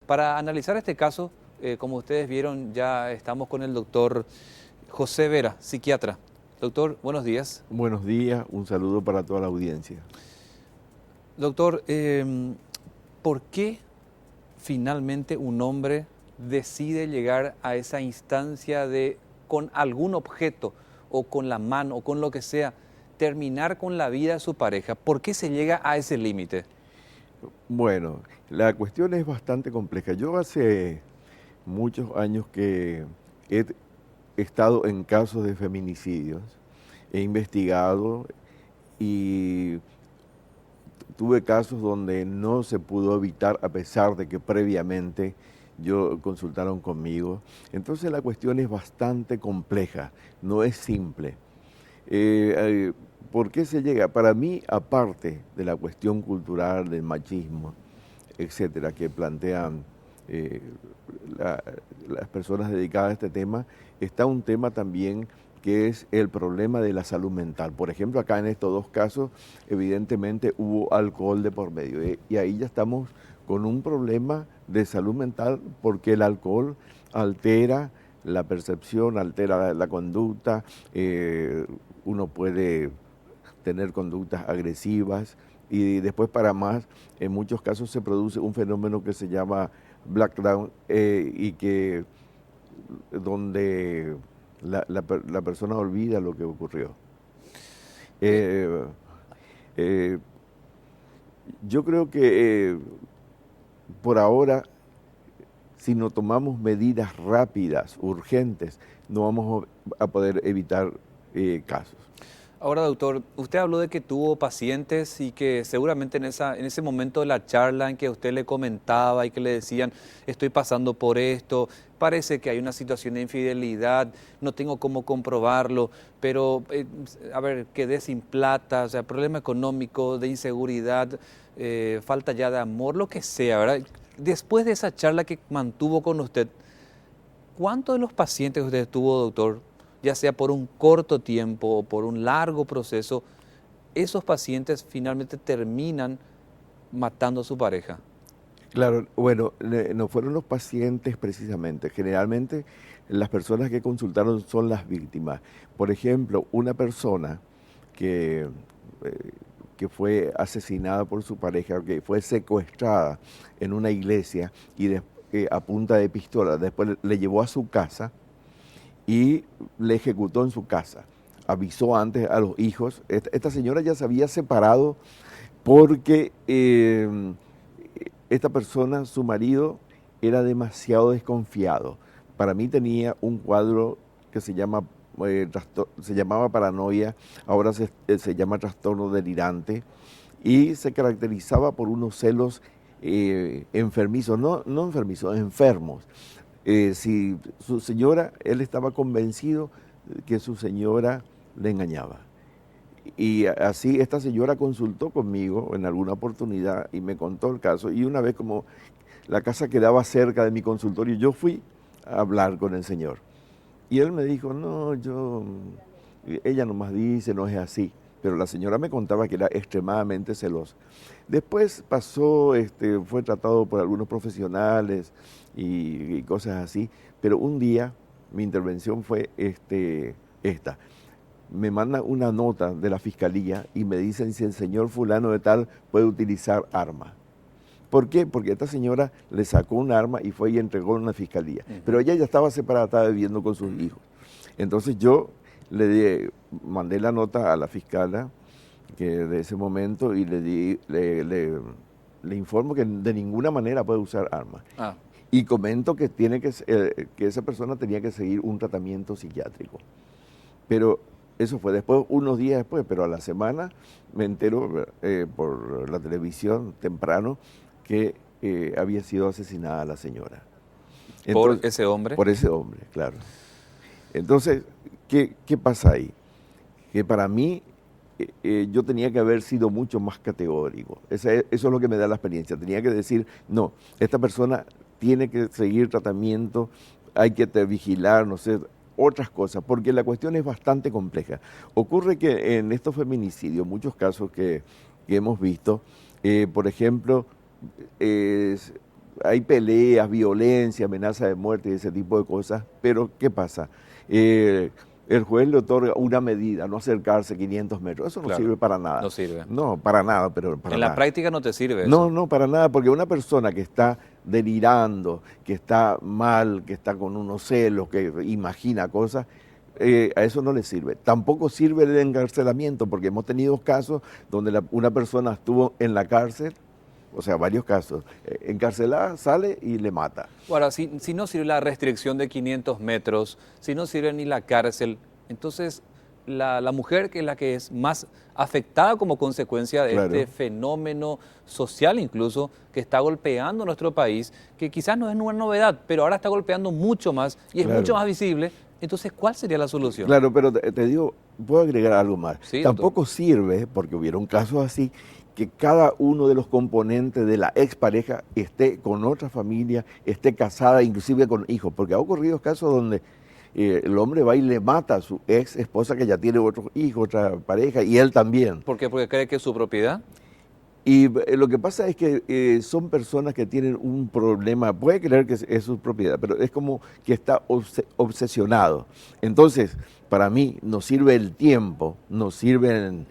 Para analizar este caso, como ustedes vieron, ya estamos con el doctor José Vera, psiquiatra. Doctor, buenos días. Buenos días, un saludo para toda la audiencia. Doctor, ¿por qué finalmente un hombre decide llegar a esa instancia de, con algún objeto o con la mano o con lo que sea, terminar con la vida de su pareja? ¿Por qué se llega a ese límite? Bueno, la cuestión es bastante compleja. Yo hace muchos años que he estado en casos de feminicidios, he investigado y tuve casos donde no se pudo evitar a pesar de que previamente consultaron conmigo. Entonces la cuestión es bastante compleja, no es simple. ¿Por qué se llega? Para mí, aparte de la cuestión cultural, del machismo, etcétera, que plantean eh, las personas dedicadas a este tema, está un tema también que es el problema de la salud mental. Por ejemplo, acá en estos dos casos, evidentemente hubo alcohol de por medio, y ahí ya estamos con un problema de salud mental porque el alcohol altera la percepción, altera la conducta, uno puede tener conductas agresivas y después para más, en muchos casos se produce un fenómeno que se llama blackdown y que donde la persona olvida lo que ocurrió. Eh, eh, yo creo que por ahora, si no tomamos medidas rápidas, urgentes, no vamos a poder evitar casos. Ahora, doctor, usted habló de que tuvo pacientes y que seguramente en ese momento de la charla en que usted le comentaba y que le decían, estoy pasando por esto, parece que hay una situación de infidelidad, no tengo cómo comprobarlo, pero, a ver, quedé sin plata, o sea, problema económico, de inseguridad, falta ya de amor, lo que sea, ¿verdad? Después de esa charla que mantuvo con usted, ¿cuántos de los pacientes que usted tuvo, doctor, ya sea por un corto tiempo o por un largo proceso, esos pacientes finalmente terminan matando a su pareja? Claro, bueno, no fueron los pacientes precisamente. Generalmente las personas que consultaron son las víctimas. Por ejemplo, una persona que, que fue asesinada por su pareja, que fue secuestrada en una iglesia y a punta de pistola, después le llevó a su casa y le ejecutó en su casa. Avisó antes a los hijos. Esta señora ya se había separado porque esta persona, su marido, era demasiado desconfiado. Para mí tenía un cuadro que se llamaba paranoia, ahora se llama trastorno delirante, y se caracterizaba por unos celos enfermizos, no enfermizos, enfermos. Si su señora, él estaba convencido que su señora le engañaba. Y así esta señora consultó conmigo en alguna oportunidad y me contó el caso. Y una vez, como la casa quedaba cerca de mi consultorio, yo fui a hablar con el señor. Y él me dijo, no, ella nomás dice, no es así. Pero la señora me contaba que era extremadamente celosa. Después pasó, fue tratado por algunos profesionales y cosas así. Pero un día mi intervención fue esta. Me mandan una nota de la fiscalía y me dicen si el señor fulano de tal puede utilizar arma. ¿Por qué? Porque esta señora le sacó un arma y fue y entregó en la fiscalía. Pero ella ya estaba separada, estaba viviendo con sus hijos. Entonces yo mandé la nota a la fiscala de ese momento y le informo que de ninguna manera puede usar armas. Y comento que que esa persona tenía que seguir un tratamiento psiquiátrico. Pero eso fue después, unos días después, pero a la semana me entero por la televisión temprano que había sido asesinada la señora. ¿Por Entonces, ese hombre? por ese hombre, claro. Entonces, ¿qué pasa ahí? Que para mí yo tenía que haber sido mucho más categórico. Eso es lo que me da la experiencia. Tenía que decir, no, esta persona tiene que seguir tratamiento, hay que vigilar, no sé, otras cosas, porque la cuestión es bastante compleja. Ocurre que en estos feminicidios, muchos casos que hemos visto, por ejemplo, hay peleas, violencia, amenaza de muerte y ese tipo de cosas, pero ¿qué pasa? El juez le otorga una medida, no acercarse 500 metros, eso no Claro, sirve para nada. no sirve. No, para nada, pero para En nada. la práctica no te sirve No, eso. no, para nada, porque una persona que está delirando, que está mal, que está con unos celos, que imagina cosas, a eso no le sirve. Tampoco sirve el encarcelamiento, porque hemos tenido casos donde una persona estuvo en la cárcel, o sea, varios casos, encarcelada, sale y le mata. Ahora, si no sirve la restricción de 500 metros, si no sirve ni la cárcel, entonces la mujer, que es la que es más afectada como consecuencia de Claro. este fenómeno social incluso, que está golpeando nuestro país, que quizás no es una novedad, pero ahora está golpeando mucho más y es Claro. mucho más visible, entonces, ¿cuál sería la solución? Claro, pero te digo, puedo agregar algo más. Sí, Tampoco sirve, porque hubieron casos así, que cada uno de los componentes de la expareja esté con otra familia, esté casada, inclusive con hijos, porque ha ocurrido casos donde el hombre va y le mata a su ex esposa que ya tiene otro hijo, otra pareja, y él también. ¿Por qué? Porque cree que es su propiedad. Y lo que pasa es que son personas que tienen un problema, puede creer que es su propiedad, pero es como que está obsesionado. Entonces, para mí, no sirve el tiempo, no sirve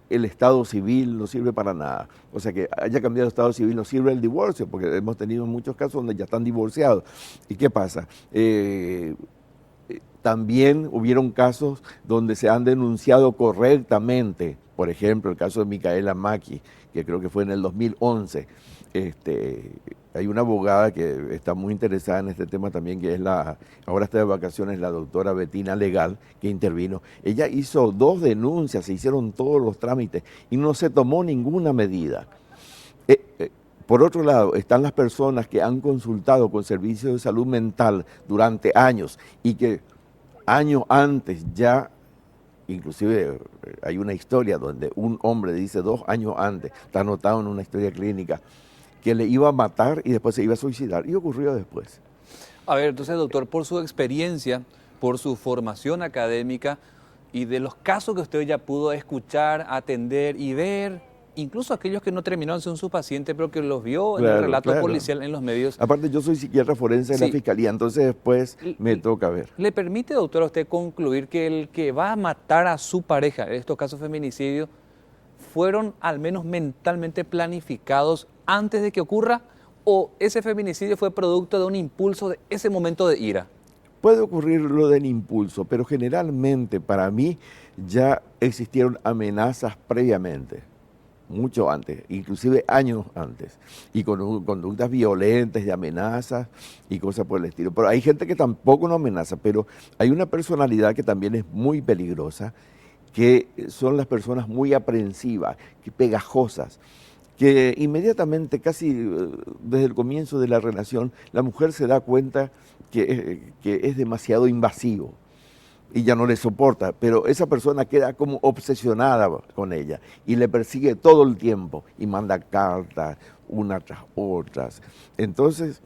el estado civil, no sirve para nada. O sea, que haya cambiado el estado civil, no sirve el divorcio, porque hemos tenido muchos casos donde ya están divorciados. ¿Y qué pasa? También hubieron casos donde se han denunciado correctamente, por ejemplo, el caso de Micaela Maki, que creo que fue en el 2011. Hay una abogada que está muy interesada en este tema también, que es ahora está de vacaciones, la doctora Betina Legal, que intervino. Ella hizo 2 denuncias, se hicieron todos los trámites y no se tomó ninguna medida. Por otro lado, están las personas que han consultado con servicios de salud mental durante años y que años antes ya, inclusive hay una historia donde un hombre dice 2 años antes, está anotado en una historia clínica, que le iba a matar y después se iba a suicidar, y ocurrió después. A ver, entonces, doctor, por su experiencia, por su formación académica y de los casos que usted ya pudo escuchar, atender y ver, incluso aquellos que no terminaron siendo su paciente, pero que los vio en el relato policial, en los medios. Aparte, yo soy psiquiatra forense de la Fiscalía, entonces después me toca ver. ¿Le permite, doctor, a usted concluir que el que va a matar a su pareja, en estos casos feminicidios, fueron al menos mentalmente planificados antes de que ocurra, o ese feminicidio fue producto de un impulso de ese momento de ira? Puede ocurrir lo del impulso, pero generalmente para mí ya existieron amenazas previamente, mucho antes, inclusive años antes, y con conductas violentas de amenazas y cosas por el estilo. Pero hay gente que tampoco no amenaza, pero hay una personalidad que también es muy peligrosa, que son las personas muy aprensivas, que pegajosas, que inmediatamente, casi desde el comienzo de la relación, la mujer se da cuenta que es demasiado invasivo y ya no le soporta, pero esa persona queda como obsesionada con ella y le persigue todo el tiempo y manda cartas unas tras otras. Entonces,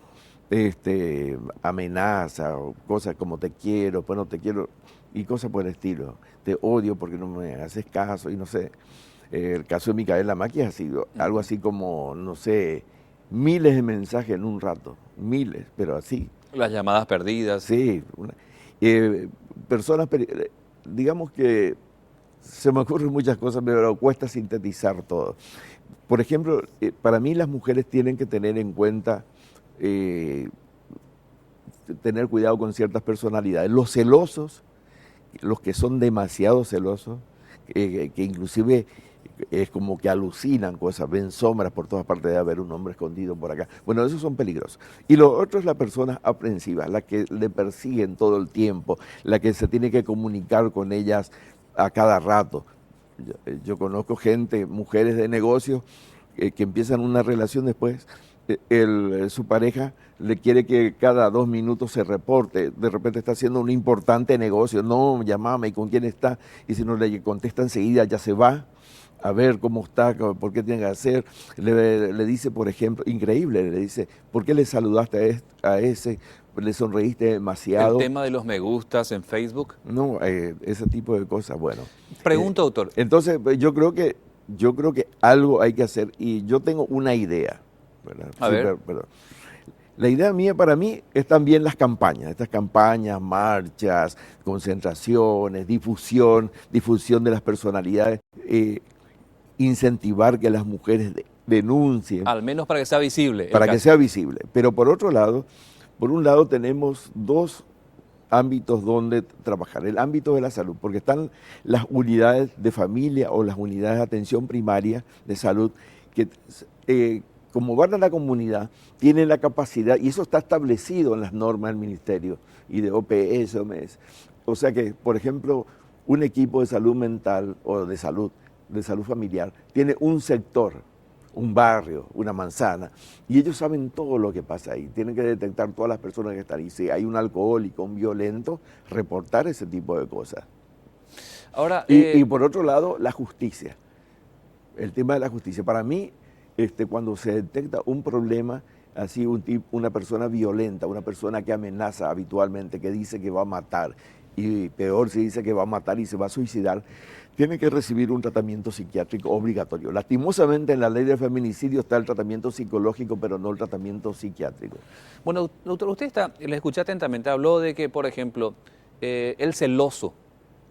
amenaza, o cosas como te quiero, pues no te quiero, y cosas por el estilo. Te odio porque no me haces caso, y no sé. El caso de Micaela Maki ha sido algo así como, no sé, miles de mensajes en un rato, miles, pero así. Las llamadas perdidas. Sí, personas, digamos que se me ocurren muchas cosas, pero cuesta sintetizar todo. Por ejemplo, para mí las mujeres tienen que tener en cuenta, tener cuidado con ciertas personalidades. Los celosos, los que son demasiado celosos, que inclusive es como que alucinan cosas, ven sombras por todas partes, de haber un hombre escondido por acá. Bueno, esos son peligrosos. Y lo otro es la persona aprensiva, la que le persiguen todo el tiempo, la que se tiene que comunicar con ellas a cada rato. Yo conozco gente, mujeres de negocios, que empiezan una relación después, su pareja le quiere que cada 2 minutos se reporte, de repente está haciendo un importante negocio, no, llámame, ¿y con quién está? Y si no le contesta enseguida, ya se va a ver cómo está, por qué tiene que hacer. Le dice, por ejemplo, increíble, le dice, ¿por qué le saludaste a ese? ¿Le sonreíste demasiado? El tema de los me gustas en Facebook. No, ese tipo de cosas, bueno. Pregunta, doctor. Entonces, yo creo que algo hay que hacer, y yo tengo una idea. ¿verdad? A Sí, ver. perdón. La idea mía para mí es también las campañas, estas campañas, marchas, concentraciones, difusión de las personalidades, incentivar que las mujeres denuncien Al menos para que sea visible el para que caso. sea visible. Pero por otro lado, por un lado tenemos dos ámbitos donde trabajar. El ámbito de la salud, porque están las unidades de familia o las unidades de atención primaria de salud que como van a la comunidad, tienen la capacidad, y eso está establecido en las normas del ministerio y de OPS, OMS. O sea que, por ejemplo, un equipo de salud mental o de salud familiar tiene un sector, un barrio, una manzana, y ellos saben todo lo que pasa ahí. Tienen que detectar todas las personas que están ahí. Si hay un alcohólico, un violento, reportar ese tipo de cosas. Ahora, Y por otro lado, la justicia. El tema de la justicia. Para mí, cuando se detecta un problema, así una persona violenta, una persona que amenaza habitualmente, que dice que va a matar, y peor si dice que va a matar y se va a suicidar, tiene que recibir un tratamiento psiquiátrico obligatorio. Lastimosamente en la ley del feminicidio está el tratamiento psicológico, pero no el tratamiento psiquiátrico. bueno, doctor, le escuché atentamente, habló de que, por ejemplo, el celoso,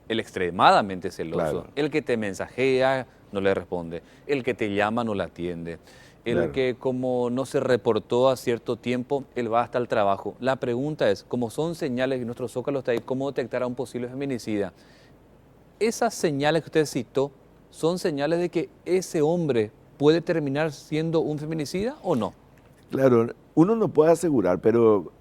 el extremadamente celoso, Claro, el que te mensajea, no le responde, el que te llama, no le atiende, el claro. que como no se reportó a cierto tiempo, él va hasta el trabajo. La pregunta es, como son señales, y nuestro Zócalo está ahí, ¿cómo detectar a un posible feminicida? Esas señales que usted citó, ¿son señales de que ese hombre puede terminar siendo un feminicida o no? Claro, uno no puede asegurar, pero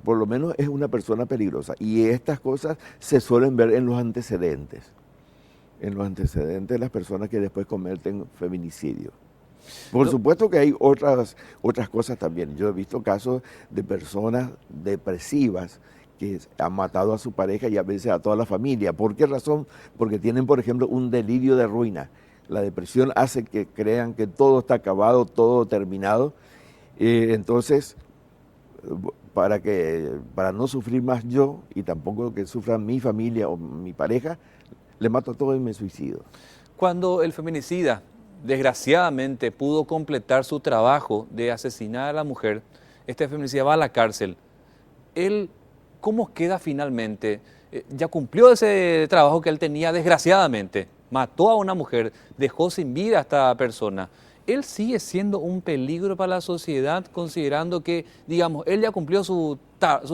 por lo menos es una persona peligrosa. Y estas cosas se suelen ver en los antecedentes de las personas que después cometen feminicidio. Por Do- supuesto que hay otras cosas también. Yo he visto casos de personas depresivas que han matado a su pareja y a veces a toda la familia. ¿Por qué razón? Porque tienen, por ejemplo, un delirio de ruina. La depresión hace que crean que todo está acabado, todo terminado. Entonces, para no sufrir más yo y tampoco que sufra mi familia o mi pareja, le mato a todo y me suicido. Cuando el feminicida, desgraciadamente, pudo completar su trabajo de asesinar a la mujer, este feminicida va a la cárcel. Él, ¿cómo queda finalmente? Ya cumplió ese trabajo que él tenía, desgraciadamente. Mató a una mujer, dejó sin vida a esta persona. Él sigue siendo un peligro para la sociedad, considerando que, digamos, él ya cumplió su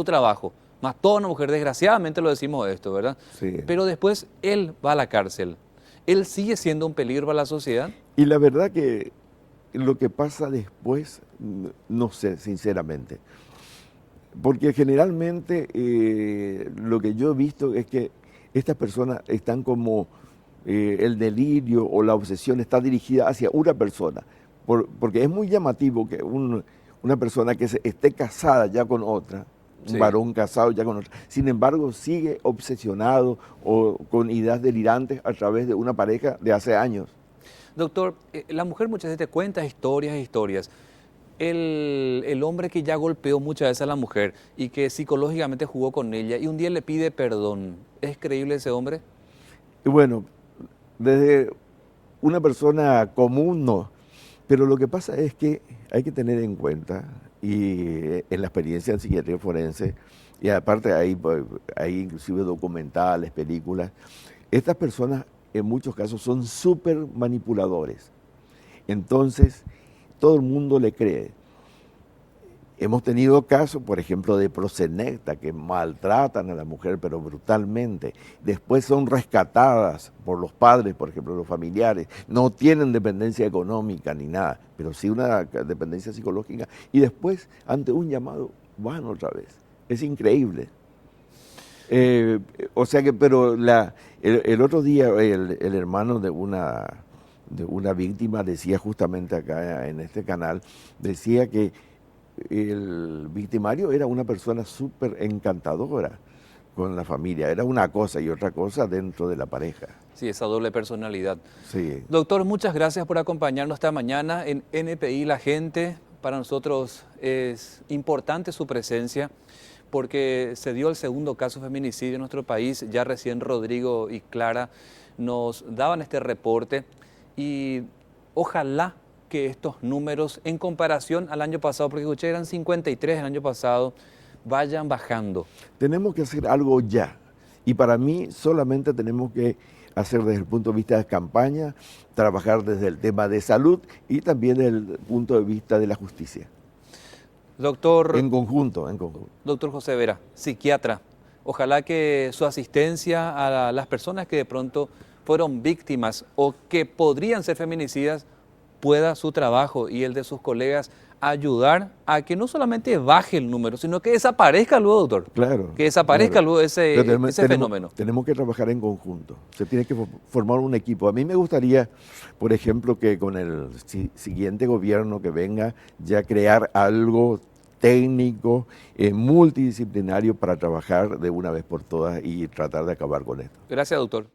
trabajo. Mató a una mujer, desgraciadamente lo decimos esto, ¿verdad? Sí. Pero después él va a la cárcel. ¿Él sigue siendo un peligro para la sociedad? Y la verdad que lo que pasa después, no sé, sinceramente. Porque generalmente lo que yo he visto es que estas personas están como el delirio o la obsesión está dirigida hacia una persona. Porque es muy llamativo que una persona que esté casada ya con otra, un Sí. varón casado ya con otra, sin embargo sigue obsesionado o con ideas delirantes a través de una pareja de hace años. Doctor, la mujer muchas veces te cuenta historias e historias. El hombre que ya golpeó muchas veces a la mujer y que psicológicamente jugó con ella y un día le pide perdón, ¿es creíble ese hombre? Y bueno, desde una persona común no, pero lo que pasa es que hay que tener en cuenta, y en la experiencia en psiquiatría forense, y aparte hay inclusive documentales, películas, estas personas en muchos casos son súper manipuladores. Entonces, todo el mundo le cree. Hemos tenido casos, por ejemplo, de proxeneta que maltratan a la mujer, pero brutalmente. Después son rescatadas por los padres, por ejemplo, los familiares. No tienen dependencia económica ni nada, pero sí una dependencia psicológica. Y después, ante un llamado, van otra vez. Es increíble. O sea que, pero el otro día el hermano de una víctima decía justamente acá en este canal, decía que el victimario era una persona súper encantadora con la familia, era una cosa y otra cosa dentro de la pareja. Sí, esa doble personalidad. Sí, Doctor, muchas gracias por acompañarnos esta mañana en NPI La Gente. Para nosotros es importante su presencia porque se dio el segundo caso de feminicidio en nuestro país. Ya recién Rodrigo y Clara nos daban este reporte y ojalá que estos números en comparación al año pasado, porque escuché eran 53 el año pasado, vayan bajando? Tenemos que hacer algo ya. Y para mí solamente tenemos que hacer desde el punto de vista de campaña, trabajar desde el tema de salud y también desde el punto de vista de la justicia. Doctor, en conjunto, en conjunto. Doctor José Vera, psiquiatra, ojalá que su asistencia a las personas que de pronto fueron víctimas o que podrían ser feminicidas pueda su trabajo y el de sus colegas ayudar a que no solamente baje el número, sino que desaparezca luego, doctor. Claro. Que desaparezca claro. luego ese fenómeno. Tenemos que trabajar en conjunto. Se tiene que formar un equipo. A mí me gustaría, por ejemplo, que con el siguiente gobierno que venga ya crear algo técnico, multidisciplinario para trabajar de una vez por todas y tratar de acabar con esto. Gracias, doctor.